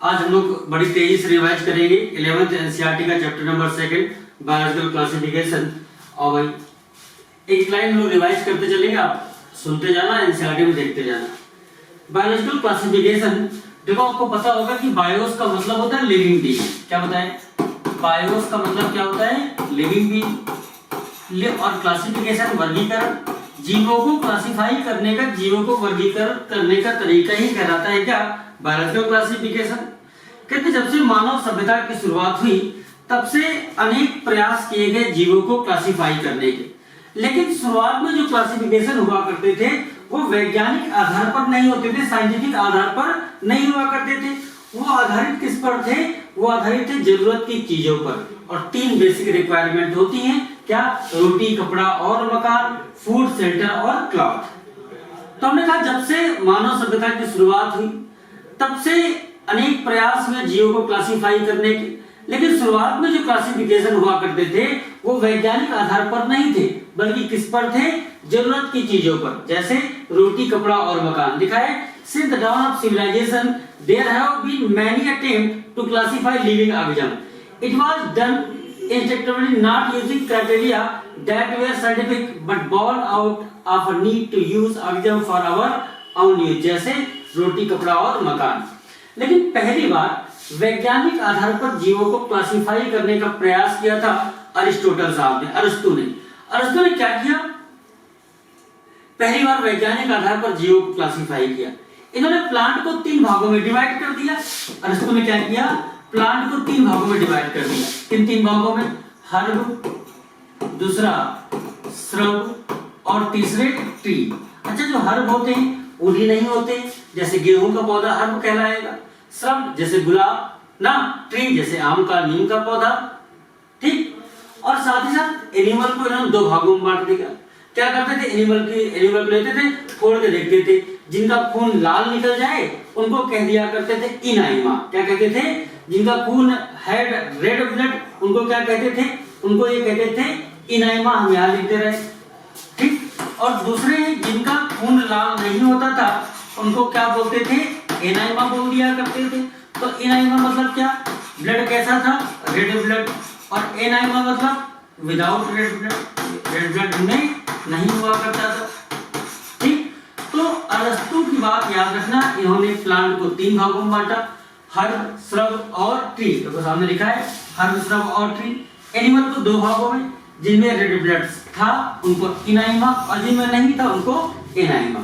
आज हम लोग बड़ी तेजी से रिवाइज करेंगे 11th एनसीईआरटी का चैप्टर नंबर 2 बायोलॉजिकल क्लासिफिकेशन। और भाई एक लाइन हम लोग रिवाइज करते चलेंगे, आप सुनते जाना, एनसीईआरटी में देखते जाना। बायोलॉजिकल क्लासिफिकेशन, देखो आपको पता होगा कि बायोस का मतलब होता है लिविंग बीइंग। क्या बताएं? बायोस का मतलब क्या होता है? Living being. और क्लासिफिकेशन वर्गीकरण, जीवों को क्लासिफाई करने का, जीवों को वर्गीकरण करने का तरीका ही कहलाता है क्या? Biological classification. कहते जब से मानव सभ्यता की शुरुआत हुई तब से अनेक प्रयास किए गए जीवों को क्लासिफाई करने के, लेकिन शुरुआत में जो क्लासिफिकेशन हुआ करते थे वो वैज्ञानिक आधार पर नहीं होते थे, साइंटिफिक आधार पर नहीं हुआ करते थे। वो आधारित किस पर थे? वो आधारित थे जरूरत की चीजों पर। और 3 बेसिक रिक्वायरमेंट होती हैं, क्या? रोटी, कपड़ा और मकान, फूड, शेल्टर और क्लॉथ। तो हमने कहा जब से मानव सभ्यता की शुरुआत हुई तब से अनेक प्रयास हुए जीवों को क्लासिफाई करने के, लेकिन शुरुआत में जो क्लासिफिकेशन हुआ करते थे वो वैज्ञानिक आधार पर नहीं थे, बल्कि किस पर थे? जरूरत की चीजों पर। जैसे रोटी, कपड़ा और मकान। लिखा है since the dawn of civilization there have been many attempts to classify living organisms. It was done instinctively, not using criteria that were scientific but born out of a need to use organisms for our own use. जैसे रोटी, कपड़ा और मकान। लेकिन पहली बार वैज्ञानिक आधार पर जीवों को क्लासिफाई करने का प्रयास किया था अरिस्टोटल साहब ने, अरस्तु ने। अरस्तु ने क्या किया? पहली बार वैज्ञानिक आधार पर जीवों को क्लासिफाई किया। इन्होंने प्लांट को 3 भागों में डिवाइड कर दिया। अरस्तु ने क्या किया? प्लांट को 3 भागों में डिवाइड कर दिया। किन 3 भागों में? हर्ब, दूसरा श्रब और तीसरे ट्री। अच्छा, जो हर्ब होते हैं उन्हीं नहीं होते, जैसे गेहूं का पौधा हर्ब कहलाएगा, श्रब जैसे गुलाब ना, ट्री जैसे आम का, नीम का पौधा, ठीक। और साथ ही साथ एनिमल को इन्होंने 2 भागों में बांट दिया। क्या करते थे? एनिमल को लेते थे, फोड़ के देखते थे, जिनका खून लाल निकल जाए उनको कह दिया करते थे इनाइमा। क्या कहते थे? जिनका खून है रेड ब्लड उनको क्या कहते थे? उनको ये कहते थे इनाइमा। हम यहाँ लिखते रहे, ठीक। और दूसरे जिनका खून लाल नहीं होता था उनको क्या बोलते थे? एनाइमा बोल दिया करते थे। तो एनाइमा मतलब क्या? ब्लड कैसा था? Red blood. और एनाइमा मतलब without red blood, red blood में नहीं हुआ करता था, ठीक। तो अरस्तु की बात याद रखना, इन्होंने प्लांट को 3 भागों में बांटा, हर्ब, श्रब और ट्री। तो सामने लिखा है हर्ब, श्रब और ट्री। एनिमल को 2 भागों में, जिनमें रेड ब्लड था उनको इनाइमा और जिनमें नहीं था उनको एनाइमा।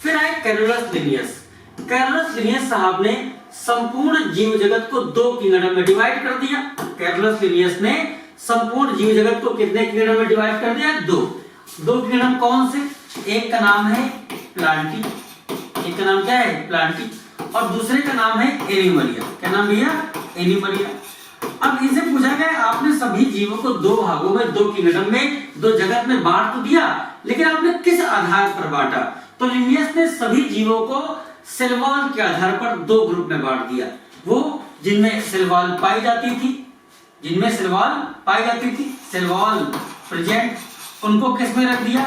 फिर आए कैरोलस लिनियस। कैरोलस लिनियस साहब ने संपूर्ण जीव जगत को 2 किंगडम में डिवाइड कर दिया। कैरोलस लिनियस ने संपूर्ण जीव जगत को कितने किंगडम में डिवाइड कर दिया? 2 किंगडम। कौन से? एक का नाम है प्लांटी, एक का नाम क्या है? प्लांटी, और दूसरे का नाम है एनिमलिया। क्या नाम भैया? एनिमलिया। अब इनसे पूछा गया आपने सभी जीवों को 2 भागों में, 2 किंगडम में, 2 जगत में बांट तो दिया, लेकिन आपने किस आधार पर बांटा? तो लिनियस ने सभी जीवों को सेल वॉल के आधार पर 2 ग्रुप में बांट दिया। वो जिनमें सेल वॉल पाई जाती थी, जिनमें सेल वॉल पाई जाती थी, सेल वॉल प्रेजेंट, उनको किस में रख दिया?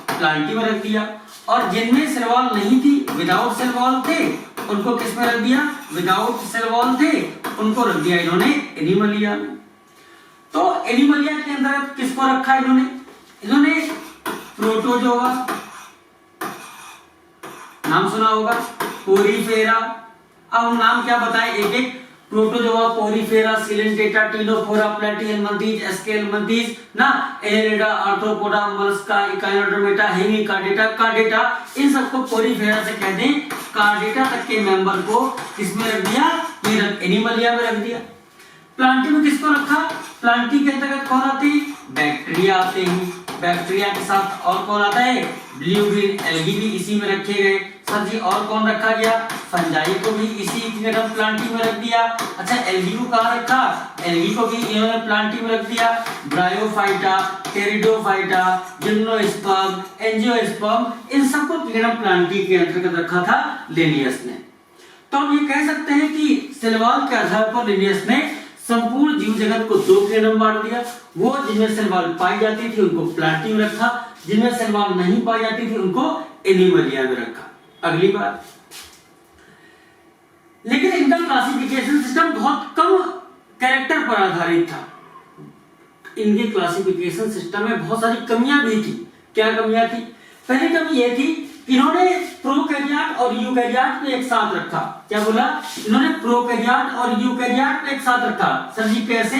प्लांटी में रख दिया। और जिनमें सेल वॉल नहीं थी, विदाउट सेल वॉल थे, उनको किस में रख दिया? विदाउट सेल वॉल थे, उनको रख दिया इन्होंने एनिमलिया में। तो एनिमलिया के अंदर किसको रखा इन्होंने? इन्होंने प्रोटोजोआ, नाम सुना होगा, पोरीफेरा। अब हम नाम क्या बताएं एक एक? Protozoa, Porifera, Coelenterata, Ctenophora, Platyhelminthes, Aschelminthes ना, Annelida, Arthropoda, Mollusca, Echinodermata, Hemichordata, Chordata, इन सबको पोरीफेरा से कह दें। कार्डेटा तक के मेंबर को किसमें रख दिया? एनिमलिया में रख दिया। प्लांटी में किसको रखा? प्लांटी के अंतर्गत कौन आते हैं? बैक्टीरिया आते हैं। बैक्टीरिया के साथ और कौन आता है? ब्लू ग्रीन एल्गी भी इसी में रखे गए। सर जी और कौन रखा गया? फंजाई को भी इसी किंगडम प्लांटी में रख दिया। अच्छा, एल्गी को कहाँ रखा? एल्गी को भी इन्होंने प्लांटी में रख दिया। ब्रायोफाइटा, टेरिडोफाइटा, जिम्नोस्पर्म, एंजियोस्पर्म, इन सबको किंगडम प्लांटी के अंतर्गत रखा था लिनियस ने। तो हम ये कह सकते हैं कि सेल वॉल के आधार पर लिनियस ने संपूर्ण जीव जगत को 2 किंगडम बांट दिया। वो जिनमें सेल वॉल पाई जाती थी उनको प्लांटी में रखा, जिनमें सेल वॉल नहीं पाई जाती थी उनको एनिमलिया में रखा। अगली बात, लेकिन इनका क्लासिफिकेशन क्लासिफिकेशन सिस्टम बहुत कम कैरेक्टर पर आधारित था। इनके क्लासिफिकेशन सिस्टम में बहुत सारी कमियां भी थी। क्या कमियां थी? पहली कमी यह थी, इन्होंने प्रोकैरियोट और यूकैरियोट को एक साथ रखा। क्या बोला? इन्होंने प्रोकैरियोट और यूकैरियोट को एक साथ रखा। सर जी कैसे?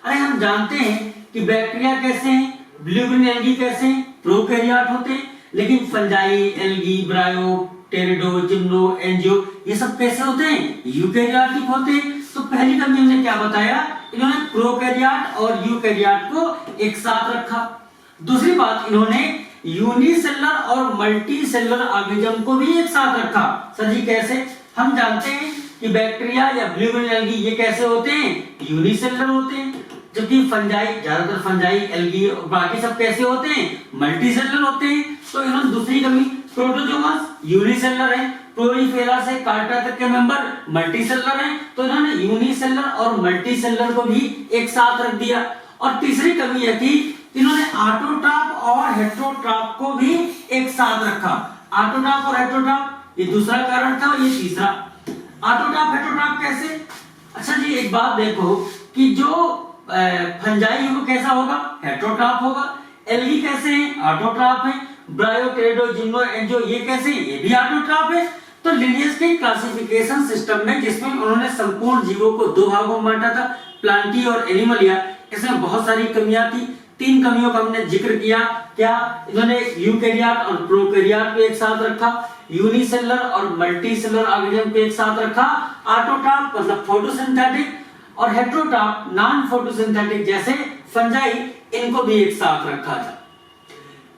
अरे हम जानते हैं कि बैक्टीरिया कैसे हैं, ब्लू ग्रीन एल्गी कैसे हैं, प्रोकैरियोट होते हैं, लेकिन फंजाई, एल्गी, ब्रायो, टेरिडो, जिम्नो, एंजियो ये सब कैसे होते हैं? यूकैरियोटिक होते हैं। तो पहली कमी हमने क्या बताया? इन्होंने प्रोकैरियोट और यूकैरियोट को एक साथ रखा। दूसरी बात, इन्होंने यूनिसेलुलर और मल्टीसेलुलर ऑर्गेनिज्म को भी एक साथ रखा। सर जी कैसे? हम जानते हैं कि बैक्टीरिया या ब्लू ग्रीन एल्गी ये कैसे होते हैं? यूनिसेलुलर होते हैं, जबकि फंजाई, ज्यादातर फंजाई, एल्गी और बाकी सब कैसे होते हैं? मल्टीसेलुलर होते हैं। तो इन्होंने दूसरी कमी, प्रोटोजोआस यूनिसेलुलर है, प्रोलीफेरा से कार्टा तक के मेंबर मल्टीसेलुलर हैं, तो इन्होंने यूनिसेलुलर और मल्टीसेलुलर को भी एक साथ रख दिया। और तीसरी कमी यह थी, इन्होंने ऑटोट्रॉप और हेटेरोट्रॉप को भी एक साथ रखा। ऑटोट्रॉप और हेटेरोट्रॉप ये दूसरा कारण था, ये तीसरा। ऑटोट्रॉप हेटेरोट्रॉप कैसे? अच्छा जी एक बात देखो कि जो फंजाई वो कैसा होगा? हेटेरोट्रॉप होगा। एल्गी कैसे हैं? ऑटोट्रॉप है। ब्रायो, टेरिडो, जिम्नो, एंजियो ये कैसे? ये भी ऑटोट्रॉप है। तो लिनियस के क्लासिफिकेशन सिस्टम में, जिसमें उन्होंने संपूर्ण जीवों को दो भागों में बांटा था, प्लांटी और एनिमलिया, इसमें बहुत सारी कमियां थी। तीन कमियों का हमने जिक्र किया। क्या? इन्होंने यूकैरियोट और प्रोकैरियोट को एक साथ रखा, यूनिसेलुलर और मल्टीसेलुलर ऑर्गेनिज्म को एक साथ रखा, ऑटोट्रॉप मतलब फोटोसिंथेटिक और हेटेरोट्रॉप नॉन फोटोसिंथेटिक जैसे फंजाई, इनको भी एक साथ रखा था।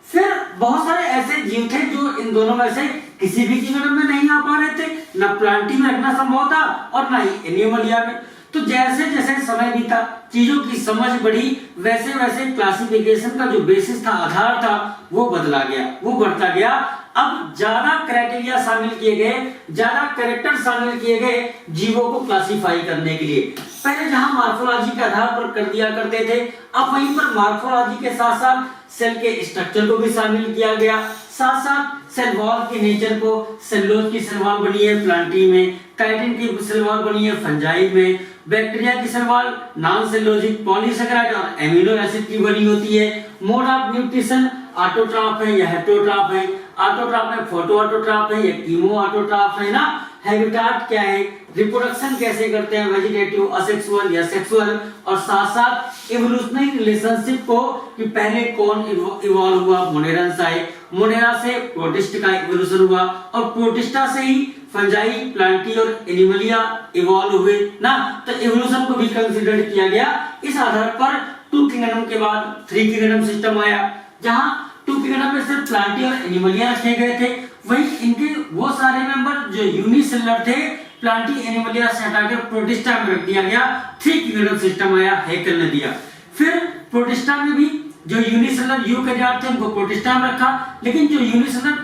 फिर बहुत सारे ऐसे जीव थे जो इन दोनों में से किसी भी किंगडम में नहीं आ पा रहे थे, ना प्लांटी में रखना संभव था और ना ही एनिमलिया में। तो जैसे जैसे समय बीता, चीजों की समझ बढ़ी, वैसे वैसे क्लासिफिकेशन का जो बेसिस था, आधार था, वो बदला गया, वो बढ़ता गया। अब ज्यादा क्राइटेरिया शामिल किए गए, ज्यादा कैरेक्टर शामिल किए गए जीवों को क्लासिफाई करने के लिए। पहले जहां मार्फोलॉजी के आधार पर कर दिया करते थे, अब वहीं पर मार्फोलॉजी के साथ साथ सेल के स्ट्रक्चर को भी शामिल किया गया। साथ साथ सेल वॉल के नेचर को, सेलुलोज की सेल वॉल बनी है प्लांटी में, काइटिन की सेल वॉल बनी है फंजाई में, बैक्टीरिया की cell wall non cellulosic polysaccharide और एमिनो एसिड की बनी होती है। मोड ऑफ न्यूट्रिशन ऑटोट्रॉप है या हेटेरोट्रॉप है, ऑटोट्रॉप है, फोटो ऑटोट्रॉप है या कीमो ऑटोट्रॉप है ना। हैबिटेट क्या है, रिप्रोडक्शन कैसे करते हैं, वेजिटेटिव, असेक्सुअल या सेक्सुअल, और साथ साथ इवोल्यूशनरी रिलेशनशिप को कि पहले कौन इवॉल्व हुआ, मोनेरन से, मोनेरा से प्रोटिस्ट का इवोल्यूशन हुआ और प्रोटिस्टा से ही फंजाई, प्लांटी और एनिमलिया इवॉल्व हुए ना। तो इवोल्यूशन को भी कंसीडर किया गया। इस आधार पर टू किंगडम के बाद थ्री किंगडम सिस्टम आया, जहां टू किंगडम में सिर्फ प्लांटी और एनिमलिया रखे गए थे। वहीं इनके वो सारे मेंबर जो यूनिसेलुलर थे, प्लांटी, एनिमलिया से हटाकर प्रोटिस्टा में रख दिया गया। थ्री किंगडम सिस्टम आया, हैकेल ने दिया। फिर प्रोटिस्टा में भी जो यूनिसेलुलर यूकैरियोट थे उनको प्रोटिस्टा में रखा, लेकिन जो यूनिसेलुलर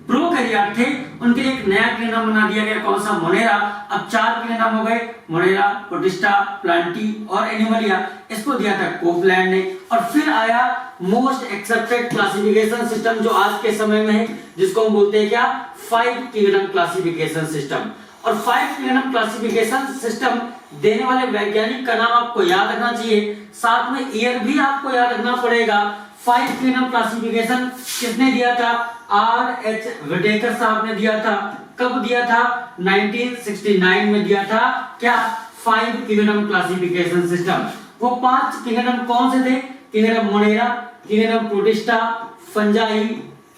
प्रोकैरियोट थे उनके लिए एक नया किंगडम बना दिया गया, कौन सा? मोनेरा। अब चार किंगडम हो गए, मोनेरा, प्रोटिस्टा, प्लांटी और एनिमलिया। इसको दिया था कोपलैंड ने। और फिर आया मोस्ट एक्सेप्टेड क्लासिफिकेशन सिस्टम जो आज के समय में है, जिसको हम बोलते हैं क्या? Five kingdom classification system. और फाइव किंगडम क्लासिफिकेशन सिस्टम देने वाले वैज्ञानिक का नाम आपको याद रखना चाहिए, साथ में ईयर भी आपको याद रखना पड़ेगा। फाइव किंगडम क्लासिफिकेशन किसने दिया था? R.H. विटेकर साहब ने दिया था। कब दिया था? 1969 में दिया था। क्या? Five kingdom classification system. वो पांच किंगडम कौन से थे? Kingdom Monera, kingdom protista, fungi,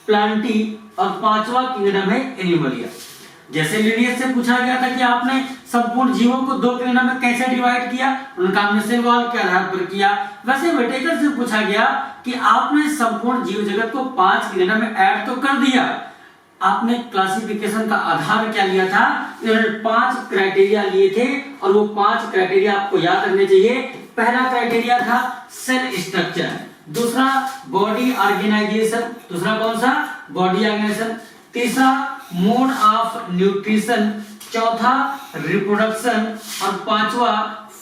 plantae और पांचवा किंगडम है एनिमलिया। जैसे लिनियस से पूछा गया था कि आपने संपूर्ण जीवों को दो किंगडम में कैसे डिवाइड किया, उनका हमने सेल वॉल के आधार पर किया। वैसे विटेकर से पूछा गया कि आपने संपूर्ण जीव जगत को पांच किंगडम में ऐड तो कर दिया, आपने क्लासिफिकेशन का आधार क्या लिया था? इन्होंने पांच क्राइटेरिया लिए थे और वो पांच क्राइटेरिया आपको याद रखने चाहिए। पहला क्राइटेरिया था सेल स्ट्रक्चर, दूसरा बॉडी ऑर्गेनाइजेशन, दूसरा कौन सा? बॉडी ऑर्गेनाइजेशन, तीसरा मोड ऑफ न्यूट्रिशन, चौथा रिप्रोडक्शन और पांचवा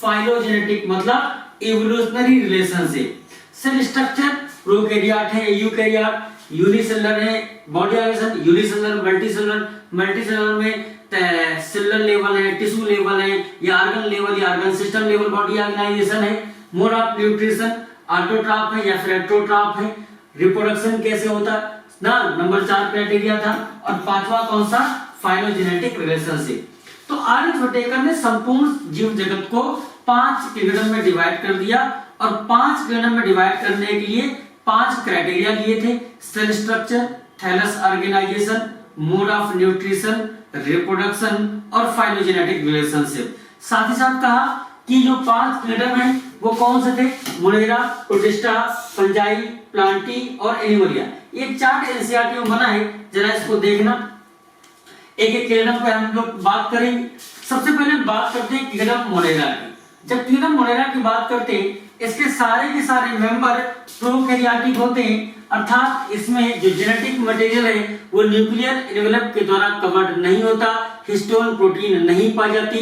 फाइलोजेनेटिक मतलब evolutionary relationship. Cell structure prokaryote है, यूकैरियोट, यूनिसेलुलर है, body organisation unicellular, multicellular, multicellular में सेलुलर लेवल है, टिश्यू लेवल है, या ऑर्गन लेवल या organ system level body organisation है, मोड ऑफ न्यूट्रिशन ऑटोट्रॉफ है या फिर हेटेरोट्रॉफ है, रिप्रोडक्शन कैसे होता है ना, नंबर 4 क्राइटेरिया था। और पांचवा कौन सा, फाइलोजेनेटिक रिलेशनशिप। तो आर्यन व्हिटेकर ने संपूर्ण जीव जगत को 5 किंगडम में डिवाइड कर दिया और 5 किंगडम में डिवाइड करने के लिए 5 क्राइटेरिया लिए थे, cell structure, thallus organisation, mode of nutrition, reproduction और फाइलोजेनेटिक रिलेशनशिप। साथ ही साथ कहा कि जो 5 किंगडम है वो कौन से थे, मोनेरा, प्रोटिस्टा, फंजाई, प्लांटी और एनिमलिया। एक चार्ट एनसीईआरटी में बना है, जरा इसको देखना। एक एक किंगडम पे हम लोग बात करेंगे। सबसे पहले बात करते हैं किंगडम मोनेरा की। जब किंगडम मोनेरा की बात करते हैं, इसके सारे के सारे मेंबर प्रोकैरियोटिक होते हैं, अर्थात इसमें जो जेनेटिक मटेरियल है वो न्यूक्लियर एनवेलप के द्वारा कवर्ड नहीं होता, हिस्टोन प्रोटीन नहीं पाई जाती,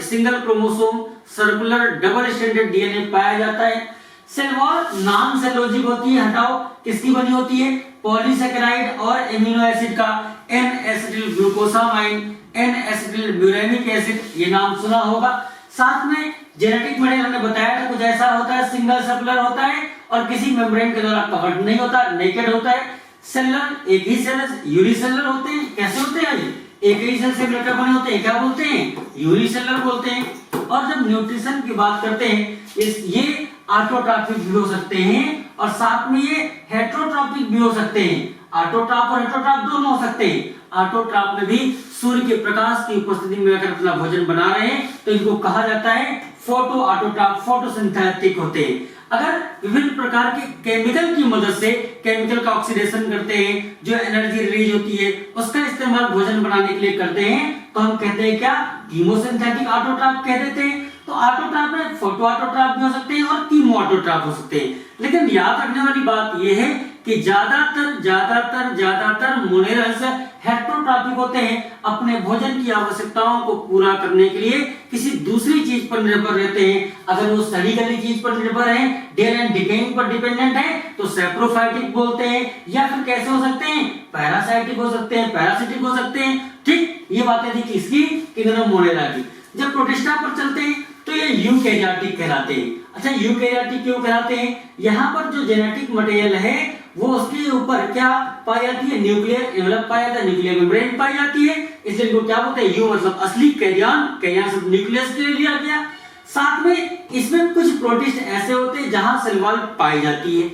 single chromosome, circular double stranded DNA पाया जाता है। सेल वॉल नॉन सेलोजिक होती है, हटाओ, किसकी बनी होती है, पॉलीसैकेराइड और एमिनो एसिड का, N acetyl glucosamine, N acetyl ब्यूरेनिक एसिड, ये नाम सुना होगा। साथ में जेनेटिक मटेरियल हमने बताया था कुछ ऐसा होता है, सिंगल सर्कुलर होता है और किसी मेम्ब्रेन के द्वारा कवर्ड नहीं होता, नेकेड होता है। सेलुलर एक ही सेल यूनिसेलुलर होते हैं। कैसे होते हैं, एक ही सेल से मिलकर बने होते हैं, क्या बोलते हैं, यूनिसेलुलर बोलते हैं। और जब न्यूट्रिशन की बात करते हैं, ये ऑटोट्रॉपिक भी हो सकते हैं और साथ में ये हेटेरोट्रॉपिक भी हो सकते हैं। ऑटोट्रॉप और हेटेरोट्रॉप दोनों हो सकते हैं। ऑटोट्रॉप में भी सूर्य के प्रकाश की उपस्थिति में अगर अपना भोजन बना रहे हैं तो इनको कहा जाता है फोटो ऑटोट्रॉप, फोटोसिंथेटिक होते हैं। अगर विभिन्न प्रकार के केमिकल की मदद से केमिकल का ऑक्सीडेशन करते हैं, जो एनर्जी रिलीज होती है उसका इस्तेमाल भोजन बनाने के लिए करते हैं, तो हम कहते हैं क्या, कीमोसिंथेटिक ऑटोट्रॉप कह देते हैं। तो ऑटोट्रॉप में फोटो ऑटोट्रॉप भी हो सकते हैं और कीमो ऑटोट्रॉप हो सकते हैं। लेकिन याद रखने वाली बात यह है कि ज्यादातर मोनेरल्स हेटेरोट्रॉपिक होते हैं, अपने भोजन की आवश्यकताओं को पूरा करने के लिए किसी दूसरी चीज पर निर्भर रहते हैं। अगर वो सड़ी गली चीज पर निर्भर है, डेयर एंड डिकेइंग पर डिपेंडेंट है, तो सैप्रोफाइटिक बोलते हैं। या फिर कैसे हो सकते हैं, पैरासाइटिक हो सकते हैं, पैरासिटिक हो सकते हैं। ठीक, ये बातें थी किसकी, किंगडम मोनेरा की। जब प्रोटिस्टा पर चलते हैं तो ये यूकैरियोटिक कहलाते हैं। अच्छा, यूकैरियोटिक क्यों कहलाते हैं, यहाँ पर जो जेनेटिक मटेरियल है वो उसके ऊपर क्या पाई जाती है, न्यूक्लियर एनवेलप पाया जाता है, न्यूक्लियर मेम्ब्रेन पाई जाती है, इसलिए इनको क्या बोलते हैं, यू मतलब असली कैरियन, कैरियन से न्यूक्लियस के लिए लिया गया। साथ में इसमें कुछ प्रोटिस्ट ऐसे होते हैं जहां सेल वॉल पाई जाती है।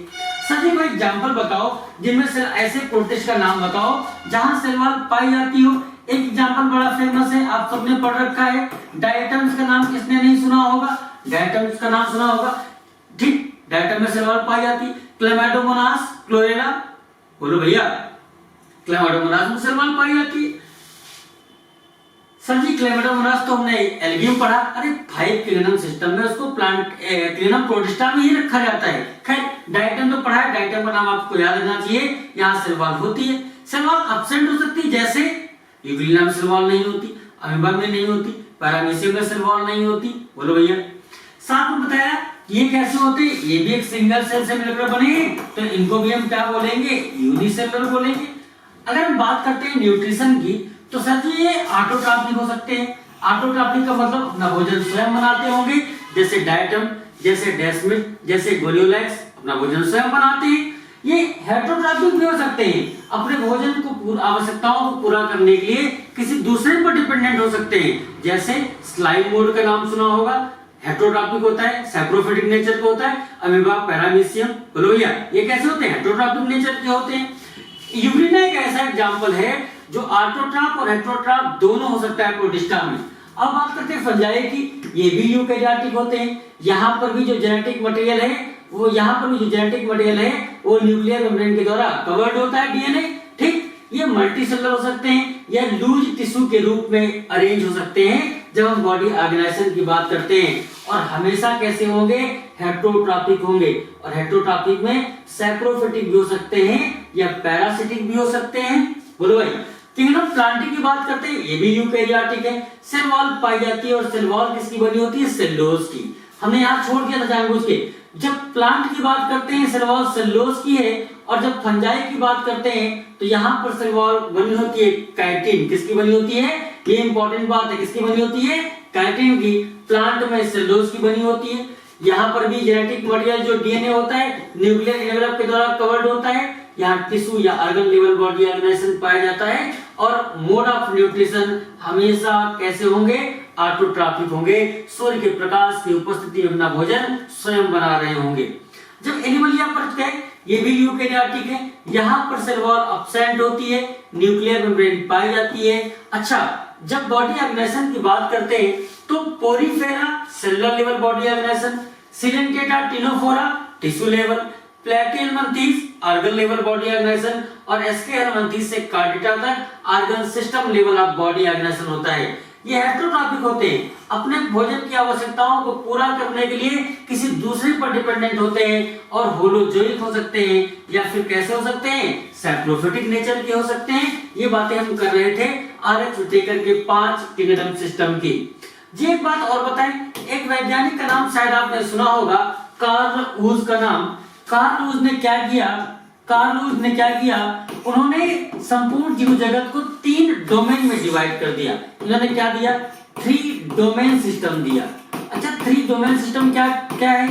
सर जी कोई एग्जांपल बताओ जिनमें से ऐसे प्रोटिस्ट का नाम बताओ जहां सेल वॉल पाई जाती हो। एक एग्जांपल बड़ा फेमस है, आप सबने पढ़ रखा है, डायटम्स का नाम किसने नहीं सुना होगा, डायटम्स का नाम सुना होगा। ठीक, डायटम में सेल वॉल पाई जाती। क्लेमाइडोमोनास, क्लोरेला, बोलो भैया, क्लेमाइडोमोनास में सेल वॉल पाई जाती है। सर जी क्लेमाइडोमोनास तो हमने एल्गी में पढ़ा, अरे 5 किंगडम सिस्टम में उसको प्लांट किंगडम प्रोटिस्टा में ही रखा जाता है। खैर डायटम तो पढ़ा है, डायटम का नाम आपको याद रहना चाहिए। यहाँ सेल वॉल होती है, सेल वॉल एब्सेंट हो सकती है, जैसे यूग्लिना में सेल वॉल नहीं होती, अमीबा में नहीं होती, पैरामीशियम में सेल वॉल नहीं होती। बोलो भैया, साथ में बताया ये कैसे होते हैं, ये भी एक सिंगल सेल से मिलकर बने हैं, तो इनको भी हम क्या बोलेंगे, यूनिसेलुलर बोलेंगे। अगर हम बात करते हैं न्यूट्रिशन की, तो सर जी ये ऑटोट्रॉपिक हो सकते हैं। ऑटोट्रॉपिक का मतलब अपना भोजन स्वयं बनाते होंगे, जैसे डायटम, जैसे डेस्मिड, जैसे गोलियोलैक्स अपना भोजन स्वयं बनाते हैं। ये हेटेरोट्रॉपिक भी हो सकते हैं, अपने भोजन को आवश्यकताओं को पूरा करने के लिए किसी दूसरे पर डिपेंडेंट हो सकते हैं, जैसे स्लाइम मोड का नाम सुना होगा, हेटेरोट्रॉपिक होता है, सैप्रोफिटिक नेचर का होता है, अमीबा, पैरामीशियम। बोलो भैया, ये कैसे होते हैं, हेटेरोट्रॉपिक नेचर के होते हैं। यूग्लिना एक ऐसा एग्जांपल है जो ऑटोट्रॉप और हेटेरोट्रॉप दोनों हो सकता है प्रोटिस्टा में। अब बात करते हैं फंजाई की, ये भी यूकैरियोटिक होते हैं। यहाँ पर भी जो जेनेटिक मटेरियल है वो न्यूक्लियर मेम्ब्रेन के द्वारा कवर्ड होता है, डीएनए। ठीक, ये मल्टीसेलुलर हो सकते हैं या लूज टिश्यू के रूप में अरेंज हो सकते हैं जब हम बॉडी ऑर्गेनाइजेशन की बात करते हैं। और हमेशा कैसे होंगे, हेटेरोट्रॉपिक होंगे। और हेटेरोट्रॉपिक में सैप्रोफिटिक भी हो सकते हैं या पैरासिटिक भी हो सकते हैं। बोलो भाई, किंगडम प्लांटी की बात करते हैं, ये भी यूकैरियोटिक है। सेल वॉल पाई जाती है और सेल वॉल किसकी बनी होती है, सेलुलोज की। हमने यहाँ छोड़ दिया था जानबूझ के, जब प्लांट की बात करते हैं सेल वॉल सेलुलोज की है और जब फंजाई की बात करते हैं तो यहाँ पर सेल वॉल बनी होती है काइटिन। किसकी बनी होती है? ये इंपॉर्टेंट बात है, किसकी बनी होती है? काइटिन की। प्लांट में सेलुलोज की बनी होती है। यहाँ पर भी जेनेटिक मटेरियल जो डीएनए होता है न्यूक्लियर एनवेलप के द्वारा कवर्ड होता है। यहाँ टिश्यू या ऑर्गन लेवल बॉडी ऑर्गेनाइजेशन पाया जाता है और मोड ऑफ न्यूट्रिशन हमेशा कैसे होंगे? ऑटोट्रॉफिक होंगे। सूर्य के प्रकाश की उपस्थिति में अपना भोजन स्वयं बना रहे होंगे। जब एनिमलिया पर गए, ये भी यूकेरियोटिक है। यहाँ पर सेल वॉल एब्सेंट होती है, न्यूक्लियर मेम्ब्रेन पाई जाती है। अच्छा, जब बॉडी ऑर्गेनाइजेशन की बात करते हैं तो Porifera cellular level body organisation, Coelenterata Ctenophora tissue level, Platyhelminthes organ level body organisation और एस्केलमंथीस से कार्डिटा तक organ system level of body organisation होता है। ये हेटेरोट्रॉपिक होते हैं, अपने भोजन की आवश्यकताओं को पूरा करने के लिए किसी दूसरे पर डिपेंडेंट होते हैं और होलोजोइक हो सकते हैं या फिर कैसे हो सकते हैं? सैप्रोफिटिक नेचर के हो सकते हैं। ये बातें हम कर रहे थे आरएच विटेकर के 5 किंगडम सिस्टम की। जी एक बात और बताएं, एक वैज्ञानिक का नाम शायद आपने सुना होगा, कार्ल वूज का नाम। कार्ल वूज ने क्या किया? उन्होंने संपूर्ण जीव जगत को 3 डोमेन में डिवाइड कर दिया। उन्होंने क्या दिया? 3 डोमेन सिस्टम दिया। अच्छा, 3 डोमेन सिस्टम क्या है?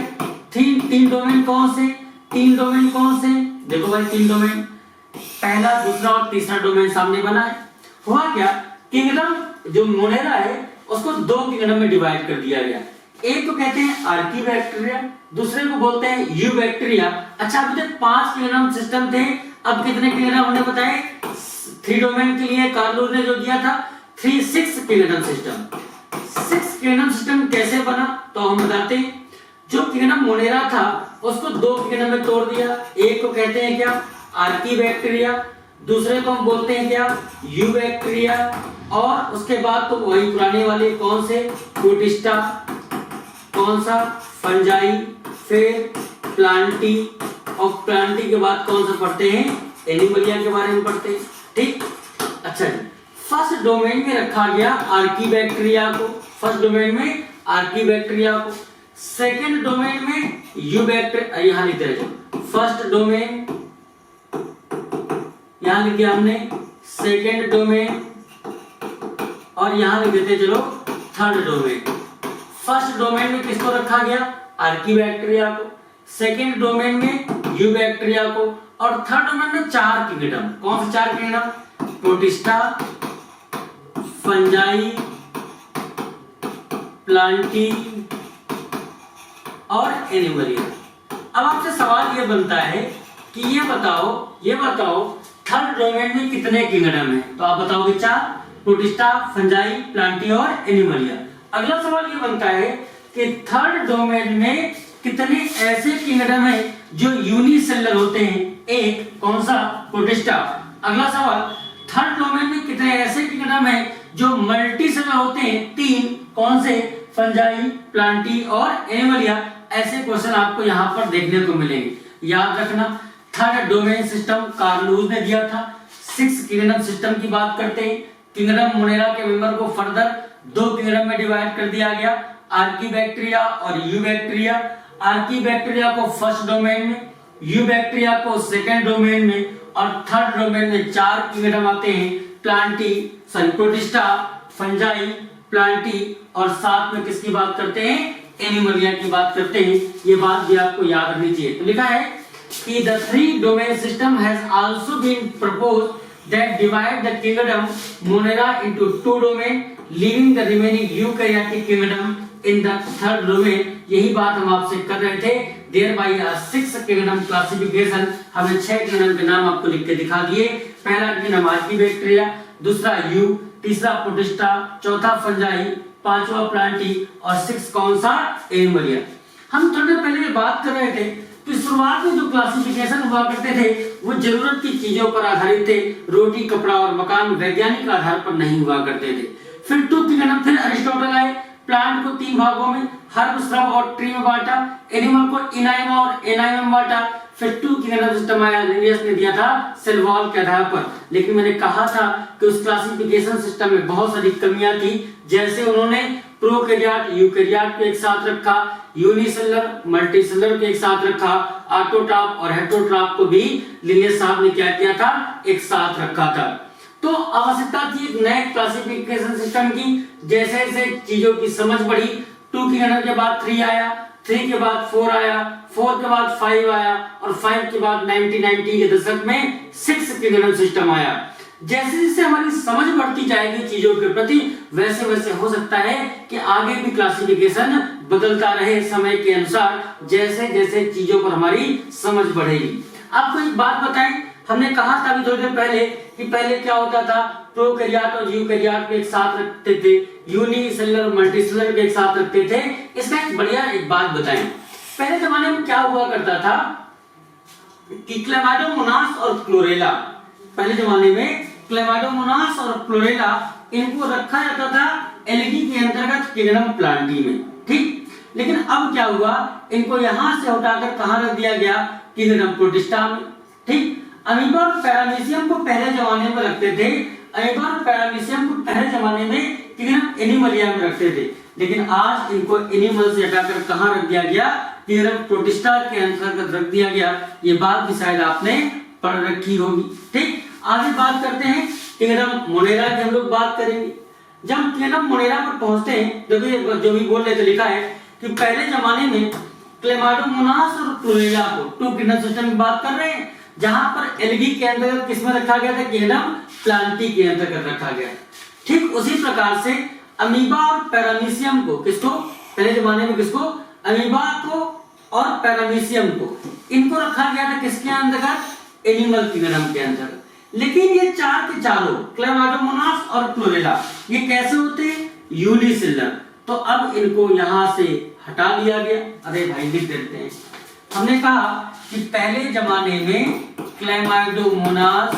3 डोमेन कौन से? 3 डोमेन कौन से? देखो भाई, 3 डोमेन, पहला, दूसरा और तीसरा डोमेन सामने बना है। हुआ क्या? किंगडम जो मोनेरा है उसको 2 किंगडम में डिवाइड कर दिया गया। एक को कहते हैं आर्कीबैक्टीरिया, दूसरे को बोलते हैं यूबैक्टीरिया। अच्छा, अभी तक 5 किंगडम सिस्टम थे, अब कितने किंगडम हमने बताए? 3 डोमेन के लिए कार्ल ने जो दिया था 6 किंगडम सिस्टम। 6 किंगडम सिस्टम कैसे बना तो हम बताते हैं। जो किंगडम मोनेरा था उसको 2 किंगडम में तोड़ दिया। एक को कहते हैं क्या? आर्कीबैक्टीरिया, दूसरे को हम बोलते हैं क्या? यूबैक्टीरिया। और उसके बाद तो वही पुराने वाले कौन से? प्रोटिस्टा, कौन सा? फंजाई, फिर प्लांटी, और प्लांटी के बाद कौन सा पढ़ते हैं? एनिमलिया के बारे में पढ़ते हैं। ठीक, अच्छा जी, फर्स्ट डोमेन में रखा गया आर्कीबैक्टीरिया को, फर्स्ट डोमेन में आर्कीबैक्टीरिया को, सेकंड डोमेन में यूबैक्टीरिया। यहां लिख दे, फर्स्ट डोमेन, यहां लिख दिया हमने सेकंड डोमेन, और यहां लिख देते चलो थर्ड डोमेन। फर्स्ट डोमेन में किसको रखा गया? आर्कीबैक्टीरिया को, सेकंड डोमेन में यूबैक्टीरिया को, और थर्ड डोमेन में 4 किंगडम। कौन से 4 किंगडम? प्रोटिस्टा, फंजाई, प्लांटी और एनिमलिया। अब आपसे सवाल ये बनता है कि ये बताओ थर्ड डोमेन में कितने किंगडम है? तो आप बताओगे 4, प्रोटिस्टा, फंजाई, प्लांटी और एनिमलिया। अगला सवाल ये बनता है कि थर्ड डोमेन में कितने ऐसे किंगडम है जो यूनिसेलुलर होते हैं? एक, कौन सा? प्रोटिस्टा। अगला सवाल, थर्ड डोमेन में कितने ऐसे किंगडम है जो मल्टीसेलुलर होते हैं? 3, कौन से? फंजाई, प्लांटी और एनिमलिया। ऐसे क्वेश्चन आपको यहाँ पर देखने को मिलेंगे। याद रखना, third domain system Carl Woese ने दिया था। 6 किंगडम सिस्टम की बात करते हैं। किंगडम मोनेरा के मेंबर को फर्दर 2 किंगडम में डिवाइड कर दिया गया, आर्कीबैक्टीरिया और यूबैक्टीरिया। आर्कीबैक्टीरिया को फर्स्ट डोमेन में, यूबैक्टीरिया को सेकंड डोमेन में, और थर्ड डोमेन में 4 किंगडम आते हैं, प्रोटिस्टा, फंजाई, प्लांटी, और साथ में किसकी बात करते हैं? एनिमलिया की बात करते हैं। ये बात भी आपको याद रखनी चाहिए। तो लिखा है कि the 3 domain system has also been proposed that divide the kingdom Monera into 2 domain, leaving the remaining eukaryotic kingdom in the third domain। यही बात हम आपसे कर रहे थे। Thereby a 6 kingdom classification, हमने 6 kingdom के नाम आपको लिख के दिखा दिए। पहला kingdom आर्कीबैक्टीरिया, दूसरा यू, तीसरा प्रोटिस्टा, चौथा फंजाई, पांचवा प्लांटी और 6 कौन सा? एनिमलिया। हम थोड़ी देर पहले बात कर रहे थे कि शुरुआत में जो क्लासिफिकेशन हुआ करते थे वो जरूरत की चीजों पर आधारित थे, रोटी, कपड़ा और मकान वैज्ञानिक आधार पर नहीं हुआ करते थे। फिर 2 किंगडम, फिर अरिस्टोटल आए, प्लांट को 3 भागों में, हर्ब, श्रब और ट्री में बांटा, एनिमल को इनाइमा और एनाइमा में बांटा। फिर 2 किंगडम सिस्टम आया, लिनियस ने दिया था सेल वॉल के आधार पर। लेकिन मैंने कहा था कि उस क्लासिफिकेशन सिस्टम में बहुत सारी कमियां थी, जैसे उन्होंने प्रोकैरियोट यूकैरियोट को एक साथ रखा, यूनिसेलुलर मल्टीसेलुलर को एक साथ रखा, ऑटोट्रॉफ और हेटेरोट्रॉफ को भी लिनियस साहब ने क्या किया था, एक साथ रखा था। तो आवश्यकता थी एक नए क्लासिफिकेशन सिस्टम की। जैसे जैसे चीजों की समझ बढ़ी, 2 की गणना के बाद 3 आया, 3 के बाद 4 आया, 4 के बाद 5 आया और 5 के बाद 1990 के दशक में 6 की गणना सिस्टम आया। जैसे जैसे हमारी समझ बढ़ती जाएगी चीजों के प्रति, वैसे वैसे हो सकता है कि आगे भी क्लासिफिकेशन बदलता रहे समय के अनुसार, जैसे जैसे चीजों पर हमारी समझ बढ़ेगी। आपको एक बात बताएं, हमने कहा था अभी थोड़ी देर पहले कि पहले क्या होता था, प्रोकैरियोट और यूकैरियोट को एक साथ रखते थे, यूनिसेलुलर मल्टीसेलुलर को एक साथ रखते थे। इसका एक बढ़िया एक बात बताएं, पहले जमाने में क्या हुआ करता था कि क्लेमाइडोमोनास और क्लोरेला, पहले जमाने में क्लेमाइडोमोनास और क्लोरेला इनको रखा जाता था एल्गी के अंतर्गत किंगडम प्लांटी में, ठीक। लेकिन अब क्या हुआ, इनको यहां से उठाकर कहां रख दिया गया, किंगडम प्रोटिस्टा में, ठीक। अमीबा और पैरामीशियम को पहले जमाने में रखते थे, अमीबा और पैरामीशियम को पहले जमाने में किंगडम एनिमलिया में रखते थे, लेकिन आज इनको एनिमल से हटाकर कहां रख दिया गया, किंगडम प्रोटिस्टा के अंतर्गत रख दिया गया। ये बात भी शायद आपने पढ़ रखी होगी, ठीक। आगे बात करते हैं किंगडम मोनेरा की, हम लोग बात करेंगे। जब हम किंगडम मोनेरा पर पहुंचते हैं, देखिए जो भी बोल रहे थे लिखा है कि पहले जमाने में क्लेमाइडोमोनास और क्लोरेला को 2 किंगडम सिस्टम की बात कर रहे हैं, जहां पर एल्गी के अंतर्गत किसमें रखा गया था, किंगडम प्लांटी के अंतर्गत रखा गया। ठीक उसी प्रकार से अमीबा और पैरामीशियम को, किसको पहले जमाने में किसको, अमीबा को और पैरामीशियम को, इनको रखा गया था किसके अंतर्गत, एनिमल किंगडम के अंतर्गत। लेकिन ये चार के चारों क्लेमाइडोमोनास और क्लोरेला ये कैसे होते हैं, यूनिसेलुलर। तो अब इनको यहां से हटा दिया गया। अरे भाई लिख देते हैं, हमने कहा कि पहले जमाने में क्लेमाइडोमोनास,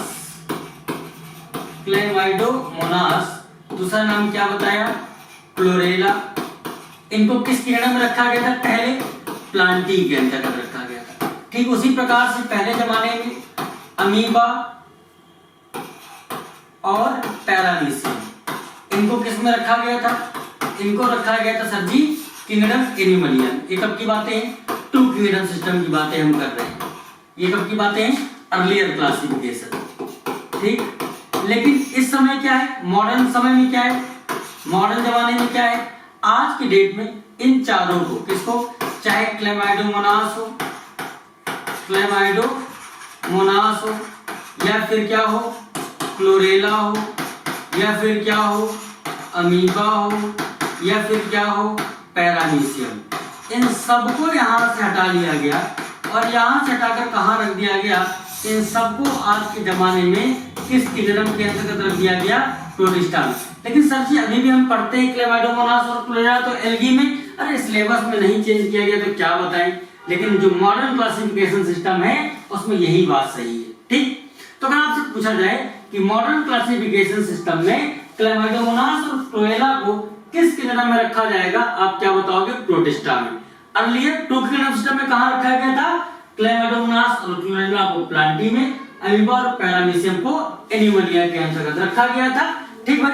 दूसरा नाम क्या बताया, क्लोरेला, इनको किस किंगडम में रखा गया था, पहले प्लांटी के अंतर्गत रखा गया था। ठीक उसी प्रकार से पहले जमाने में अमीबा और पैरामीशियम, इनको किस में रखा गया था, इनको रखा गया था सर जी किंगडम एनिमलियम। ये कब की बातें हैं, 2 किंगडम सिस्टम की बातें हम कर रहे हैं। ये कब की बातें हैं, अर्लियर क्लासिफिकेशन, ठीक। लेकिन इस समय क्या है, मॉडर्न समय में क्या है, मॉडर्न जमाने में क्या है, आज की डेट में इन चारों को, किसको, चाहे क्लेमाइडोमोनास हो या फिर क्या हो, क्लोरेला हो, या फिर क्या हो, अमीबा हो, या फिर क्या हो, पैरामीशियम, इन सबको यहां से हटा लिया गया और यहां से हटाकर कहां रख दिया गया, इन सबको आज के जमाने में किस किंगडम के अंतर्गत रख दिया गया, प्रोटिस्टा। लेकिन सर जी अभी भी हम पढ़ते हैं क्लेमाइडोमोनास और क्लोरेला तो एल्गी में, अरे सिलेबस में नहीं चेंज किया गया तो क्या बताएं। लेकिन जो मॉडर्न क्लासिफिकेशन सिस्टम है उसमें यही बात सही है, ठीक। तो अगर आपसे पूछा जाए कि मॉडर्न क्लासिफिकेशन सिस्टम में क्लेमाइडोमोनास और क्लोरेला को किस किंगडम में रखा जाएगा, आप क्या बताओगे, प्रोटिस्टा में। अर्लियर 2 किंगडम सिस्टम में कहां रखा गया था, क्लेमाइडोमोनास और क्लोरेला को प्लांटी में, अमीबा और पैरामीशियम को एनिमलिया के अंतर्गत रखा गया था, ठीक भाई।